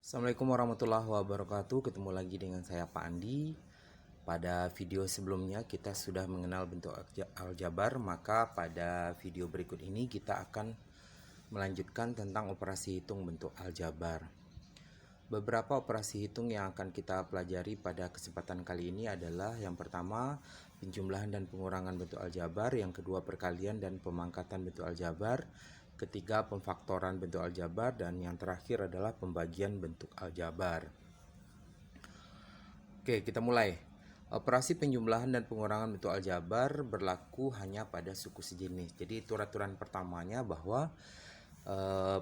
Assalamualaikum warahmatullahi wabarakatuh. Ketemu lagi dengan saya Pak Andi. Pada video sebelumnya kita sudah mengenal bentuk aljabar, maka pada video berikut ini kita akan melanjutkan tentang operasi hitung bentuk aljabar. Beberapa operasi hitung yang akan kita pelajari pada kesempatan kali ini adalah yang pertama penjumlahan dan pengurangan bentuk aljabar, yang kedua perkalian dan pemangkatan bentuk aljabar, ketiga pemfaktoran bentuk aljabar, dan yang terakhir adalah pembagian bentuk aljabar. Oke, kita mulai. Operasi penjumlahan dan pengurangan bentuk aljabar berlaku hanya pada suku sejenis. Jadi itu aturan pertamanya bahwa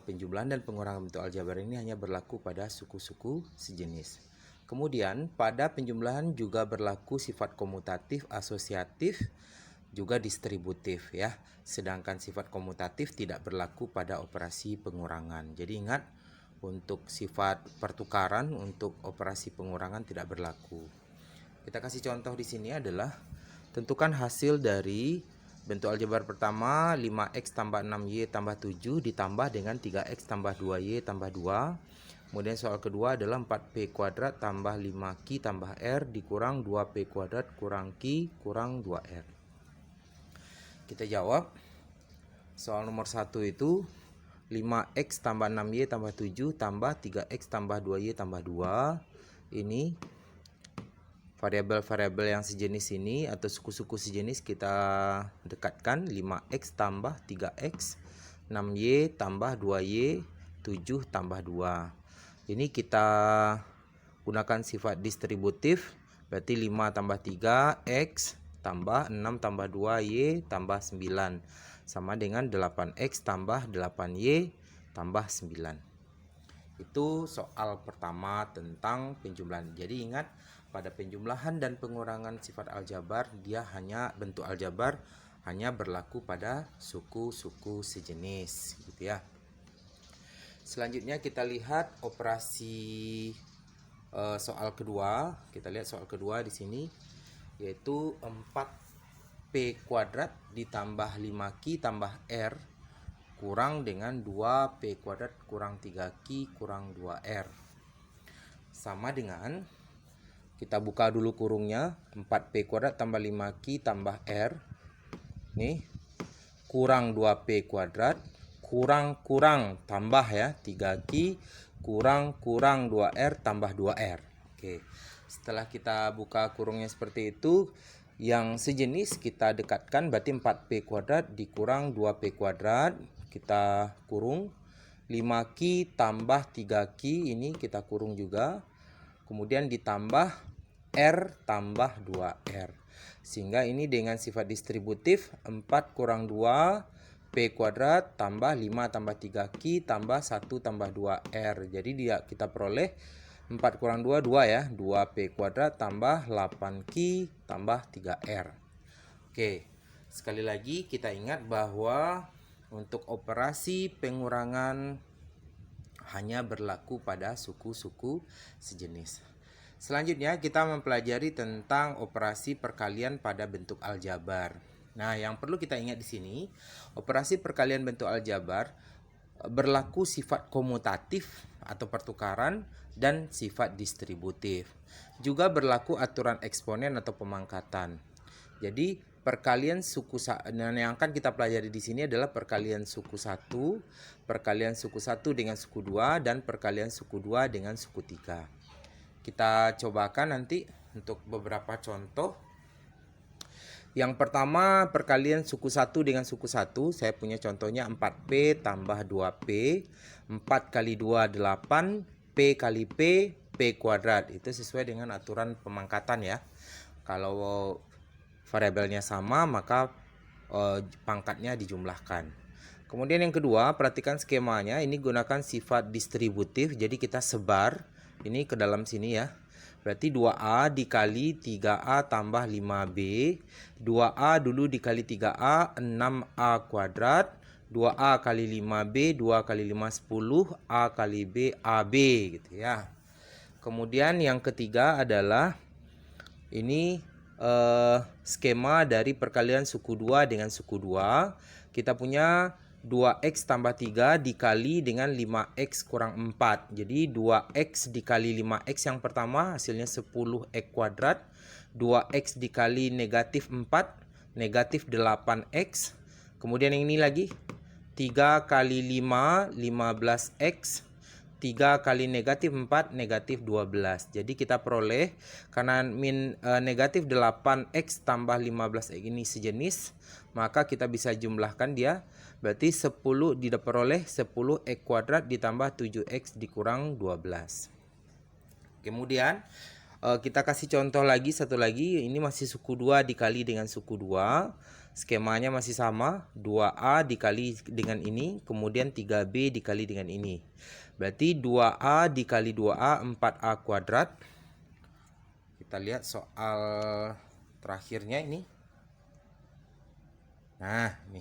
penjumlahan dan pengurangan bentuk aljabar ini hanya berlaku pada suku-suku sejenis. Kemudian pada penjumlahan juga berlaku sifat komutatif, asosiatif, juga distributif ya. Sedangkan sifat komutatif tidak berlaku pada operasi pengurangan. Jadi ingat, untuk sifat pertukaran untuk operasi pengurangan tidak berlaku. Kita kasih contoh di sini adalah tentukan hasil dari bentuk aljabar pertama 5x tambah 6y tambah 7 ditambah dengan 3x tambah 2y tambah 2. Kemudian soal kedua adalah 4p kuadrat tambah 5q tambah r dikurang 2p kuadrat kurang q kurang 2r. Kita jawab. Soal nomor 1 itu 5x tambah 6y tambah 7 tambah 3x tambah 2y tambah 2. Ini variabel-variabel yang sejenis ini atau suku-suku sejenis kita dekatkan. 5x tambah 3x, 6y tambah 2y, 7 tambah 2. Ini kita gunakan sifat distributif, berarti 5 tambah 3x tambah 6 tambah 2y tambah 9 sama dengan 8x tambah 8y tambah 9. Itu soal pertama tentang penjumlahan. Jadi ingat, pada penjumlahan dan pengurangan sifat aljabar, bentuk aljabar hanya berlaku pada suku-suku sejenis gitu ya. Selanjutnya kita lihat operasi soal kedua. Kita lihat soal kedua di sini, yaitu 4p kuadrat ditambah 5q tambah r kurang dengan 2p kuadrat kurang 3q kurang 2r. Sama dengan, kita buka dulu kurungnya, 4p kuadrat tambah 5q tambah r nih kurang 2p kuadrat kurang tambah ya 3q kurang 2r tambah 2r. Oke, setelah kita buka kurungnya seperti itu, yang sejenis kita dekatkan, berarti 4p kuadrat dikurang 2p kuadrat, kita kurung. 5q tambah 3q ini kita kurung juga, kemudian ditambah r tambah 2r, sehingga ini dengan sifat distributif 4 kurang 2 p kuadrat tambah 5 tambah 3q tambah 1 tambah 2r. Jadi kita peroleh 4 kurang 2, 2 ya, 2p kuadrat tambah 8q tambah 3r. Oke, sekali lagi kita ingat bahwa untuk operasi pengurangan hanya berlaku pada suku-suku sejenis. Selanjutnya kita mempelajari tentang operasi perkalian pada bentuk aljabar. Nah, yang perlu kita ingat di sini, operasi perkalian bentuk aljabar berlaku sifat komutatif atau pertukaran dan sifat distributif. Juga berlaku aturan eksponen atau pemangkatan. Jadi perkalian suku yang akan kita pelajari di sini adalah perkalian suku 1, perkalian suku 1 dengan suku 2, dan perkalian suku 2 dengan suku 3. Kita cobakan nanti untuk beberapa contoh. Yang pertama perkalian suku 1 dengan suku 1, saya punya contohnya 4p tambah 2p, 4 kali 2 8, p kali p kuadrat. Itu sesuai dengan aturan pemangkatan ya. Kalau variabelnya sama maka pangkatnya dijumlahkan. Kemudian yang kedua, perhatikan skemanya, ini gunakan sifat distributif, jadi kita sebar ini ke dalam sini ya. Berarti 2A dikali 3A tambah 5B. 2A dulu dikali 3A, 6A kuadrat. 2A kali 5B, 2 kali 5, 10. A kali B, AB gitu ya. Kemudian yang ketiga adalah ini skema dari perkalian suku 2 dengan suku 2. Kita punya 2x tambah 3 dikali dengan 5x kurang 4. Jadi 2x dikali 5x yang pertama hasilnya 10x kuadrat. 2x dikali negatif 4, negatif 8x. Kemudian yang ini lagi, 3 kali 5, 15x. 3 kali negatif 4, negatif 12. Jadi kita peroleh, karena negatif 8x tambah 15x ini sejenis, maka kita bisa jumlahkan dia. Berarti 10 diperoleh 10x kuadrat ditambah 7x dikurang 12. Kemudian kita kasih contoh lagi, satu lagi. Ini masih suku 2 dikali dengan suku 2. Skemanya masih sama, 2A dikali dengan ini, kemudian 3B dikali dengan ini. Berarti 2A dikali 2A 4A kuadrat. Kita lihat soal terakhirnya ini. Nah, ini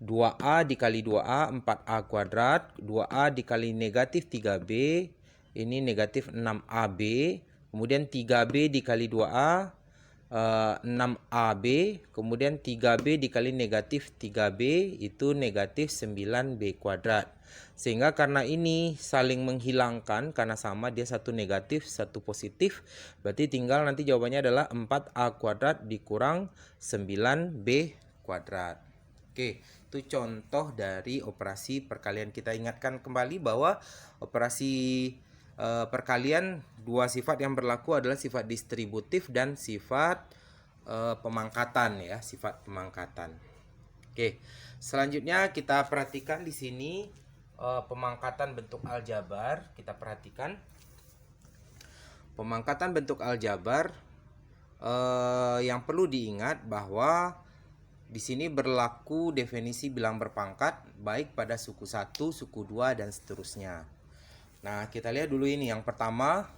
2A dikali 2A 4A kuadrat. 2A dikali negatif 3B, ini negatif 6AB. Kemudian 3B dikali 2A 6AB. Kemudian 3B dikali negatif 3B itu negatif 9B kuadrat. Sehingga karena ini saling menghilangkan, karena sama, dia satu negatif satu positif, berarti tinggal nanti jawabannya adalah 4A kuadrat dikurang 9B kuadrat. Oke, itu contoh dari operasi perkalian. Kita ingatkan kembali bahwa operasi perkalian, dua sifat yang berlaku adalah sifat distributif dan sifat pemangkatan, ya, sifat pemangkatan. Oke, selanjutnya kita perhatikan di sini pemangkatan bentuk aljabar. Kita perhatikan pemangkatan bentuk aljabar. Yang perlu diingat bahwa di sini berlaku definisi bilang berpangkat baik pada suku 1, suku 2 dan seterusnya. Nah, kita lihat dulu ini. Yang pertama,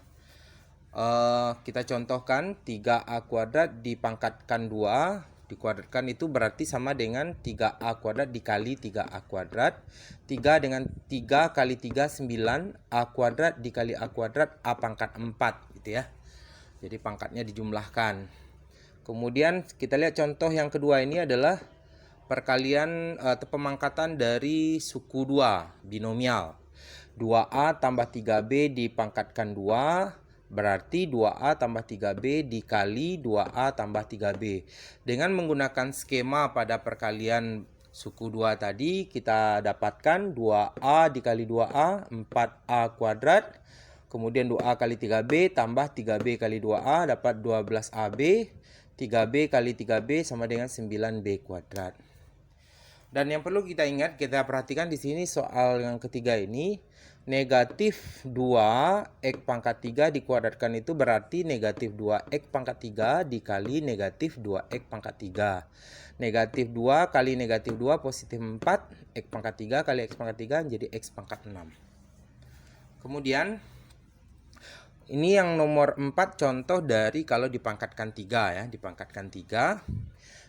kita contohkan 3A kuadrat dipangkatkan 2 dikuadratkan, itu berarti sama dengan 3A kuadrat dikali 3A kuadrat. 3 dengan 3 kali 3 9, A kuadrat dikali A kuadrat A pangkat 4 gitu ya. Jadi pangkatnya dijumlahkan. Kemudian kita lihat contoh yang kedua, ini adalah perkalian atau pemangkatan dari suku 2 binomial. 2A tambah 3B dipangkatkan 2 berarti 2A tambah 3B dikali 2A tambah 3B. Dengan menggunakan skema pada perkalian suku 2 tadi, kita dapatkan 2A dikali 2A 4A kuadrat. Kemudian 2A kali 3B tambah 3B kali 2A dapat 12AB. 3B kali 3B sama dengan 9B kuadrat. Dan yang perlu kita ingat, kita perhatikan di sini soal yang ketiga ini, negatif 2x pangkat 3 dikuadratkan itu berarti negatif 2x pangkat 3 dikali negatif 2x pangkat 3. Negatif 2 kali negatif 2 positif 4, x pangkat 3 kali x pangkat 3 jadi x pangkat 6. Kemudian ini yang nomor 4 contoh dari kalau dipangkatkan 3 ya, dipangkatkan 3.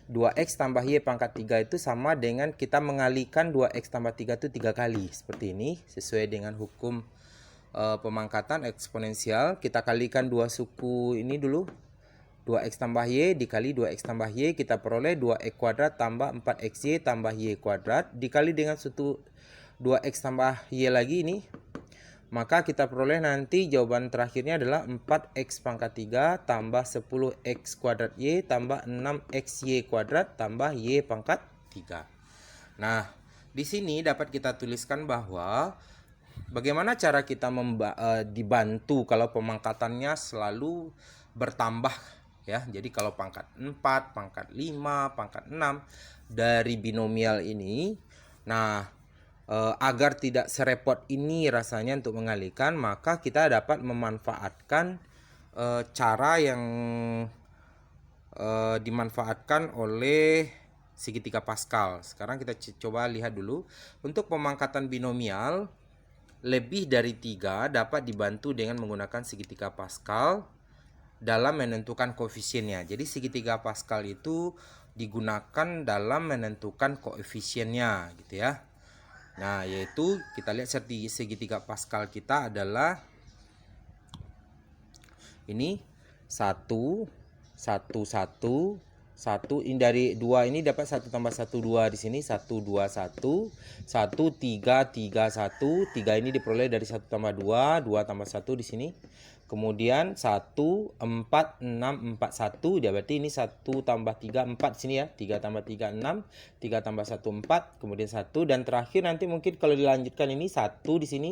2x tambah y pangkat 3 itu sama dengan kita mengalikan 2x tambah 3 itu 3 kali. Seperti ini, sesuai dengan hukum pemangkatan eksponensial. Kita kalikan dua suku ini dulu. 2x tambah y dikali 2x tambah y, kita peroleh 2x kuadrat tambah 4xy tambah y kuadrat. Dikali dengan suku 2x tambah y lagi ini. Maka kita peroleh nanti jawaban terakhirnya adalah 4x pangkat 3 tambah 10x kuadrat y tambah 6xy kuadrat tambah y pangkat 3. Nah, di sini dapat kita tuliskan bahwa bagaimana cara kita dibantu kalau pemangkatannya selalu bertambah ya. Jadi kalau pangkat 4, pangkat 5, pangkat 6 dari binomial ini. Nah, agar tidak serepot ini rasanya untuk mengalihkan, maka kita dapat memanfaatkan cara yang dimanfaatkan oleh segitiga Pascal. Sekarang kita coba lihat dulu. Untuk pemangkatan binomial lebih dari 3 dapat dibantu dengan menggunakan segitiga Pascal dalam menentukan koefisiennya. Jadi segitiga Pascal itu digunakan dalam menentukan koefisiennya gitu ya. Nah, yaitu kita lihat segitiga Pascal kita adalah ini 1, 1, 1, 1 ini dari 2 ini dapat 1 tambah 1 2 di sini 1 2 1 1 3 3 1 3 ini diperoleh dari 1 tambah 2 2 tambah 1 di sini. Kemudian 1 4 6 4 1 dia berarti ini 1 tambah 3 4 di sini ya. 3 tambah 3 6 3 tambah 1 4 kemudian 1 dan terakhir nanti mungkin kalau dilanjutkan ini 1 di sini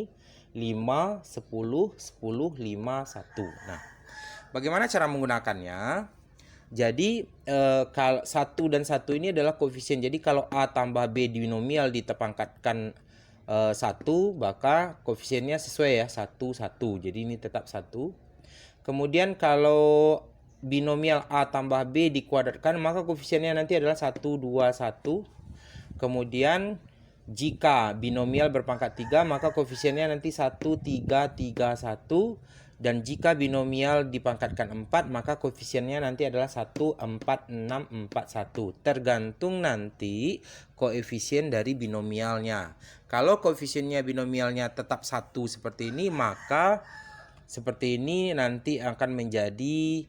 5 10 10 5 1. Nah, bagaimana cara menggunakannya? Jadi kalau 1 dan 1 ini adalah koefisien. Jadi kalau A tambah B binomial ditepangkatkan 1, maka koefisiennya sesuai ya 1 1. Jadi ini tetap 1. Kemudian kalau binomial A tambah B dikuadratkan, maka koefisiennya nanti adalah 1 2 1. Kemudian jika binomial berpangkat 3, maka koefisiennya nanti 1 3 3 1. Dan jika binomial dipangkatkan 4, maka koefisiennya nanti adalah 1 4 6 4 1. Tergantung nanti koefisien dari binomialnya. Kalau koefisiennya binomialnya tetap 1 seperti ini, maka seperti ini nanti akan menjadi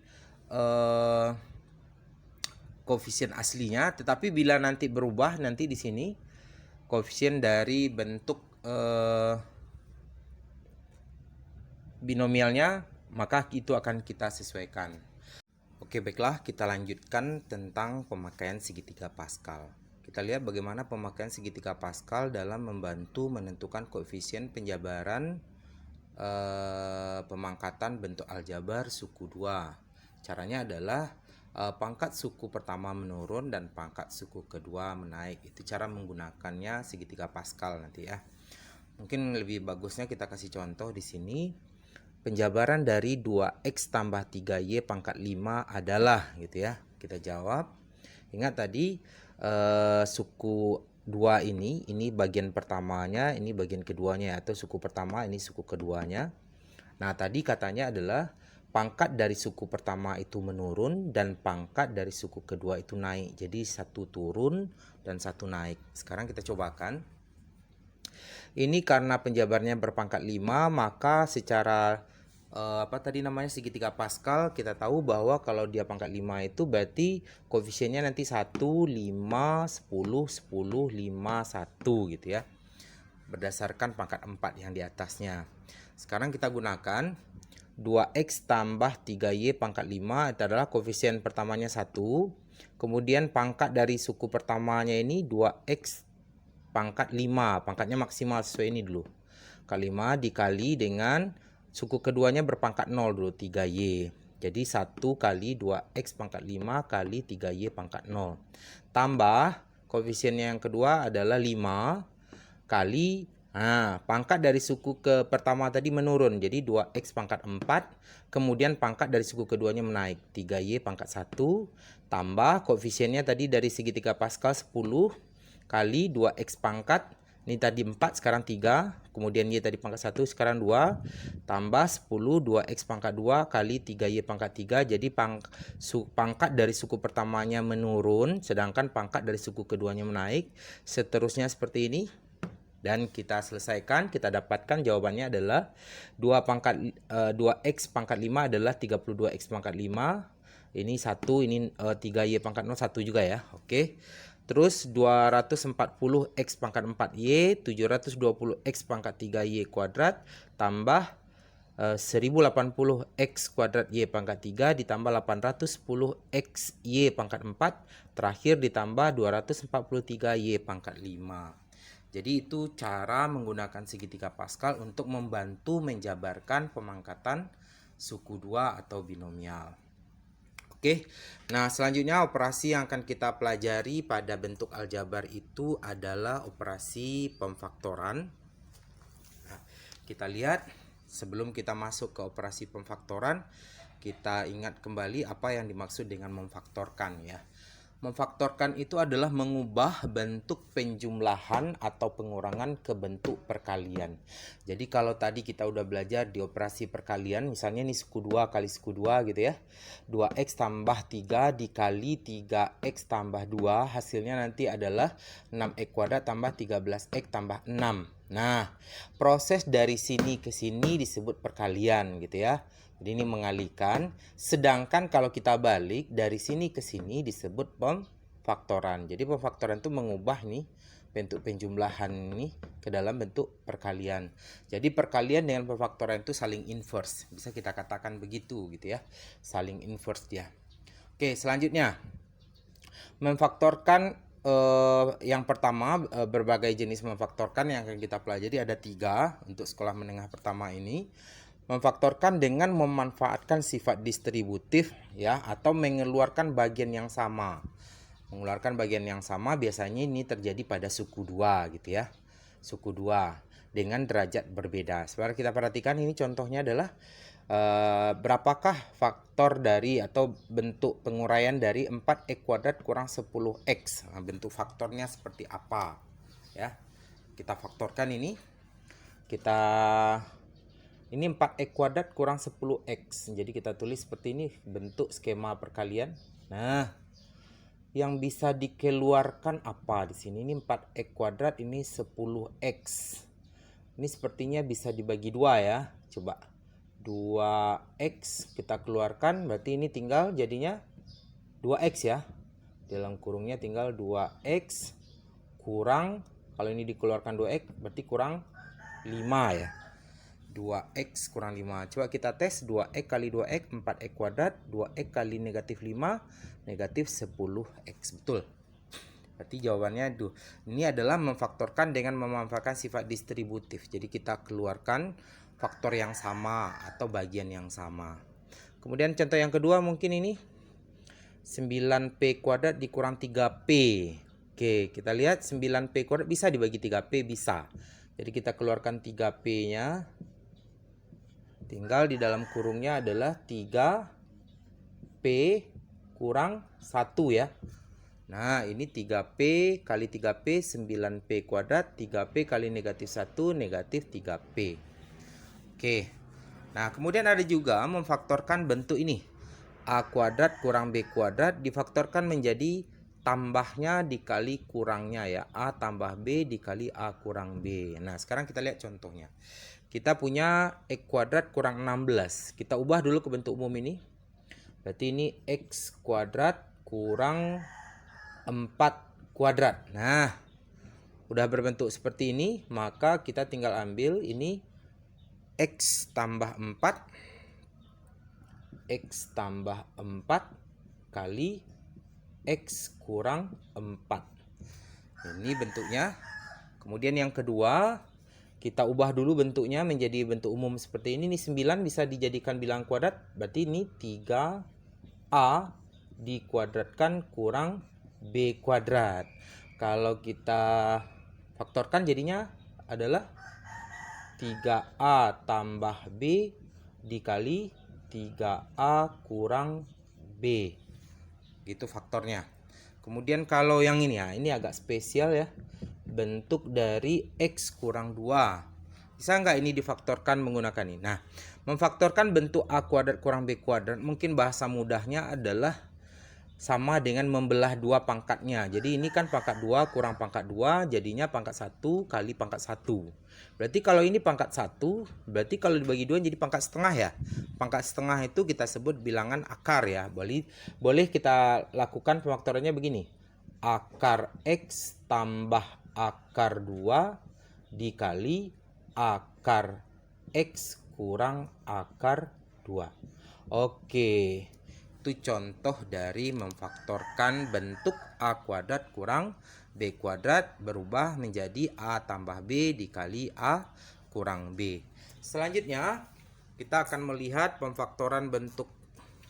koefisien aslinya. Tetapi bila nanti berubah nanti di sini koefisien dari bentuk binomialnya, maka itu akan kita sesuaikan. Oke, baiklah, kita lanjutkan tentang pemakaian segitiga Pascal. Kita lihat bagaimana pemakaian segitiga Pascal dalam membantu menentukan koefisien penjabaran pemangkatan bentuk aljabar suku 2. Caranya adalah pangkat suku pertama menurun dan pangkat suku kedua menaik. Itu cara menggunakannya segitiga Pascal nanti ya. Mungkin lebih bagusnya kita kasih contoh di sini. Penjabaran dari 2x tambah 3y pangkat 5 adalah gitu ya. Kita jawab. Ingat tadi suku 2 ini bagian pertamanya, ini bagian keduanya atau suku pertama, ini suku keduanya. Nah, tadi katanya adalah pangkat dari suku pertama itu menurun dan pangkat dari suku kedua itu naik. Jadi satu turun dan satu naik. Sekarang kita cobakan. Ini karena penjabarnya berpangkat 5, maka secara segitiga Pascal kita tahu bahwa kalau dia pangkat 5 itu berarti koefisiennya nanti 1 5 10 10 5 1 gitu ya. Berdasarkan pangkat 4 yang di atasnya. Sekarang kita gunakan 2x tambah 3y pangkat 5 itu adalah koefisien pertamanya 1. Kemudian pangkat dari suku pertamanya ini 2x pangkat 5, pangkatnya maksimal sesuai ini dulu. Kali 5 dikali dengan suku keduanya berpangkat 0 dulu, 3y. Jadi 1 kali 2x pangkat 5 kali 3y pangkat 0. Tambah koefisiennya yang kedua adalah 5 kali pangkat dari suku ke pertama tadi menurun. Jadi 2x pangkat 4. Kemudian pangkat dari suku keduanya menaik. 3y pangkat 1. Tambah koefisiennya tadi dari segitiga Pascal 10 kali 2x pangkat, ini tadi 4 sekarang 3, kemudian y tadi pangkat 1 sekarang 2, tambah 10 2x pangkat 2 kali 3y pangkat 3, jadi pangkat dari suku pertamanya menurun, sedangkan pangkat dari suku keduanya menaik, seterusnya seperti ini. Dan kita selesaikan, kita dapatkan jawabannya adalah 2x pangkat 5 adalah 32x pangkat 5, ini 1, ini 3y pangkat 0, 1 juga ya, oke. Terus 240x pangkat 4y, 720x pangkat 3y kuadrat, tambah 1080x kuadrat y pangkat 3, ditambah 810x y pangkat 4, terakhir ditambah 243y pangkat 5. Jadi itu cara menggunakan segitiga Pascal untuk membantu menjabarkan pemangkatan suku 2 atau binomial. Oke, nah selanjutnya operasi yang akan kita pelajari pada bentuk aljabar itu adalah operasi pemfaktoran. Nah, kita lihat sebelum kita masuk ke operasi pemfaktoran, kita ingat kembali apa yang dimaksud dengan memfaktorkan ya. Memfaktorkan itu adalah mengubah bentuk penjumlahan atau pengurangan ke bentuk perkalian. Jadi kalau tadi kita udah belajar di operasi perkalian, misalnya ini suku 2 kali suku 2 gitu ya. 2x tambah 3 dikali 3x tambah 2, hasilnya nanti adalah 6x kuadrat tambah 13x tambah 6. Nah, proses dari sini ke sini disebut perkalian gitu ya. Jadi ini mengalihkan. Sedangkan kalau kita balik dari sini ke sini disebut pemfaktoran. Jadi pemfaktoran itu mengubah nih bentuk penjumlahan ini ke dalam bentuk perkalian. Jadi perkalian dengan pemfaktoran itu saling inverse. Bisa kita katakan begitu gitu ya. Saling inverse dia. Oke, selanjutnya memfaktorkan. Yang pertama, berbagai jenis memfaktorkan yang akan kita pelajari ada 3 untuk sekolah menengah pertama ini. Memfaktorkan dengan memanfaatkan sifat distributif ya, atau mengeluarkan bagian yang sama. Mengeluarkan bagian yang sama biasanya ini terjadi pada suku 2 gitu ya. Suku 2 dengan derajat berbeda. Sekarang kita perhatikan ini contohnya adalah berapakah faktor dari atau bentuk penguraian dari 4x² kurang 10x. Nah, bentuk faktornya seperti apa ya, kita faktorkan ini. Ini 4x² kurang 10x, jadi kita tulis seperti ini bentuk skema perkalian. Nah, yang bisa dikeluarkan apa di sini? Ini 4x², ini 10x. Ini sepertinya bisa dibagi 2 ya. Coba 2x kita keluarkan, berarti ini tinggal jadinya 2x ya. Dalam kurungnya tinggal 2x kurang, kalau ini dikeluarkan 2x berarti kurang 5 ya. 2x kurang 5. Coba kita tes 2x kali 2x 4x², 2x kali negatif 5 negatif 10x. Betul. Berarti jawabannya ini adalah memfaktorkan dengan memanfaatkan sifat distributif. Jadi kita keluarkan faktor yang sama atau bagian yang sama. Kemudian contoh yang kedua mungkin ini 9p² dikurang 3p. Oke, kita lihat 9p² bisa dibagi 3p, bisa. Jadi kita keluarkan 3p nya. Tinggal di dalam kurungnya adalah 3p kurang 1 ya. Nah, ini 3p kali 3p 9p², 3p kali negatif 1 negatif 3p. Oke. Nah, kemudian ada juga memfaktorkan bentuk ini. A² kurang B² difaktorkan menjadi tambahnya dikali kurangnya ya. A tambah B dikali A kurang B. Nah, sekarang kita lihat contohnya. Kita punya x² kurang 16. Kita ubah dulu ke bentuk umum ini. Berarti ini x² kurang 4². Nah, udah berbentuk seperti ini, maka kita tinggal ambil ini x tambah 4 kali x kurang 4. Ini bentuknya. Kemudian yang kedua, kita ubah dulu bentuknya menjadi bentuk umum seperti ini. Ini 9 bisa dijadikan bilangan kuadrat. Berarti ini 3a dikuadratkan kurang b². Kalau kita faktorkan jadinya adalah 3a tambah b dikali 3a kurang b. Gitu faktornya. Kemudian kalau yang ini ya, ini agak spesial ya. Bentuk dari x kurang 2. Bisa nggak ini difaktorkan menggunakan ini? Nah, memfaktorkan bentuk a² kurang b², mungkin bahasa mudahnya adalah sama dengan membelah 2 pangkatnya. Jadi ini kan pangkat 2 kurang pangkat 2, jadinya pangkat 1 kali pangkat 1. Berarti kalau ini pangkat 1, berarti kalau dibagi 2 jadi pangkat setengah ya. Pangkat setengah itu kita sebut bilangan akar ya. Boleh kita lakukan pemfaktorannya begini. Akar x tambah akar 2 dikali akar x kurang akar 2. Oke. Itu contoh dari memfaktorkan bentuk a² kurang b² berubah menjadi a tambah b dikali a kurang b. Selanjutnya kita akan melihat pemfaktoran bentuk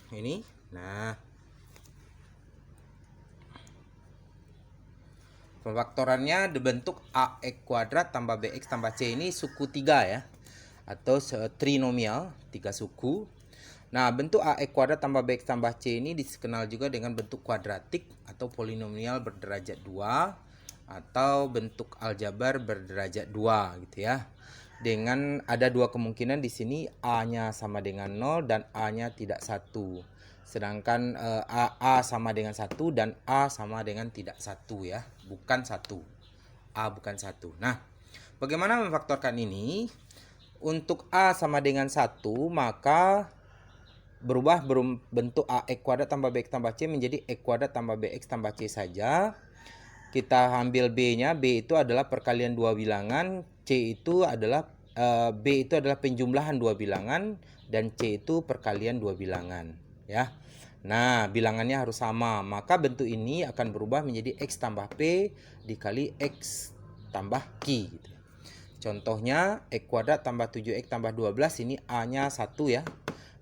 ini. Nah, pemfaktorannya dibentuk ax² tambah bx tambah c. Ini suku 3 ya, atau trinomial 3 suku. Nah, bentuk ax² tambah bx tambah c ini dikenal juga dengan bentuk kuadratik atau polinomial berderajat 2 atau bentuk aljabar berderajat 2 gitu ya. Dengan ada 2 kemungkinan di sini, a-nya sama dengan 0 dan a-nya tidak 1. Sedangkan a sama dengan 1 dan a sama dengan tidak 1 ya, bukan 1. A bukan 1. Nah, Bagaimana memfaktorkan ini? Untuk A sama dengan 1, maka berubah bentuk AX kuadrat tambah BX tambah C menjadi X kuadrat tambah BX tambah C saja. Kita ambil B-nya, B itu adalah perkalian dua bilangan, C itu adalah B itu adalah penjumlahan dua bilangan, dan C itu perkalian dua bilangan, ya. Nah, bilangannya harus sama, maka bentuk ini akan berubah menjadi X tambah P dikali X tambah Q gitu. Contohnya X kuadrat tambah 7X tambah 12, ini A-nya 1 ya,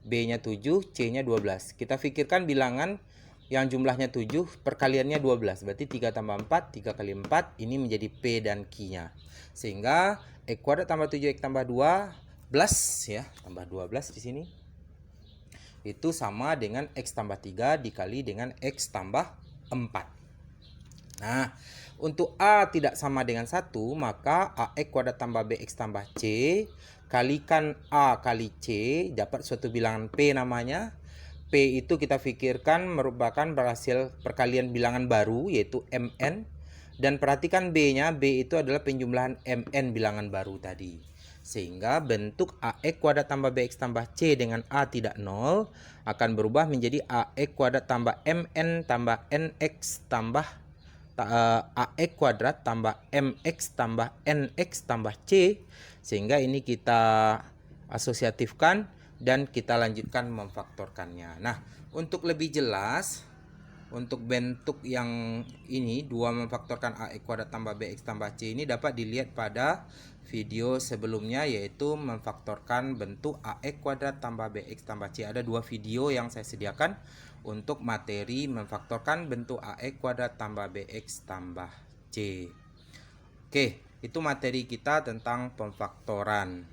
B-nya 7, C-nya 12. Kita pikirkan bilangan yang jumlahnya 7, perkaliannya 12. Berarti 3 tambah 4, 3 kali 4, ini menjadi P dan Q-nya. Sehingga X kuadrat tambah 7X tambah 12 ya, tambah 12 di sini. Itu sama dengan X tambah 3 dikali dengan X tambah 4. Nah, untuk A tidak sama dengan 1, maka AX kuadrat tambah BX tambah C kalikan A kali C, dapat suatu bilangan P namanya. P itu kita pikirkan merupakan berhasil perkalian bilangan baru, yaitu Mn. Dan perhatikan B-nya, B itu adalah penjumlahan Mn bilangan baru tadi. Sehingga bentuk AX kuadrat tambah BX tambah C dengan A tidak 0 akan berubah menjadi AX kuadrat tambah Mn tambah Nx tambah AX kuadrat tambah MX tambah NX tambah C, sehingga ini kita asosiatifkan dan kita lanjutkan memfaktorkannya. Nah, untuk lebih jelas, untuk bentuk yang ini 2 memfaktorkan AX kuadrat tambah BX tambah C ini dapat dilihat pada video sebelumnya, yaitu memfaktorkan bentuk AX kuadrat tambah BX tambah C. Ada 2 video yang saya sediakan untuk materi memfaktorkan bentuk AX kuadrat tambah BX tambah C. Oke, itu materi kita tentang pemfaktoran.